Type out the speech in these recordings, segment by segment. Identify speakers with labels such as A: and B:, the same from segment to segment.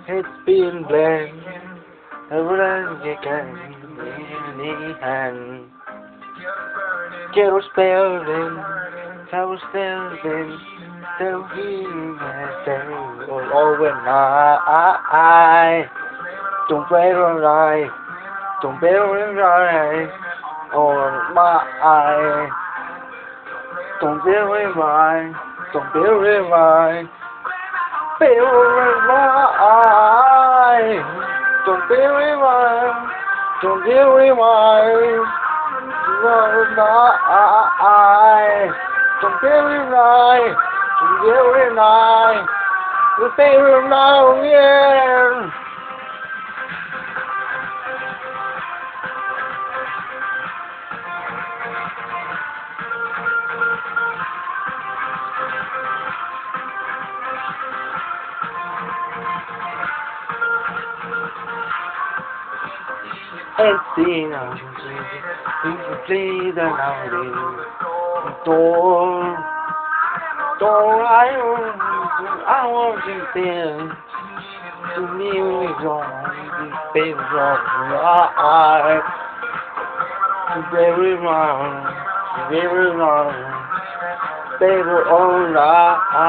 A: It's been blend. Everyone you can hand. Quiero spelling. Quiero spelling. Tell him all when I don't play right. Don't play right. On my eye. Don't play right. Don't play right. Feel right. Don't feel right. Don't feel right. No, I. Don't feel right. Don't feel right. The feel right. Yeah. And see now, you play the melody. Don't I want you there to me wrong, baby wrong, very wrong, very wrong, baby alright,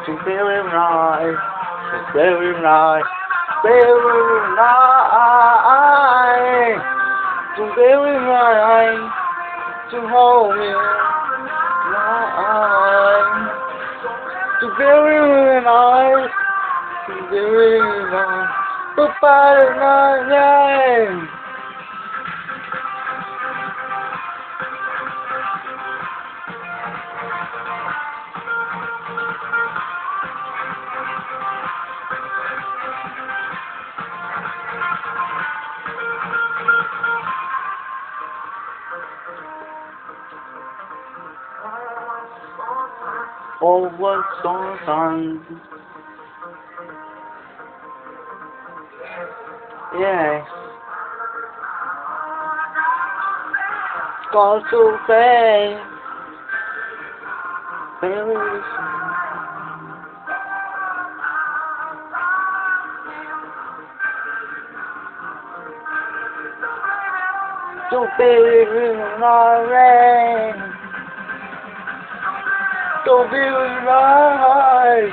A: to very right, to very right, very right, to very right, to hold me. To very nice, to very nice, goodbye night. Oh, what's on? Yeah, gone too fast. Very soon. So baby, alright. So baby, alright.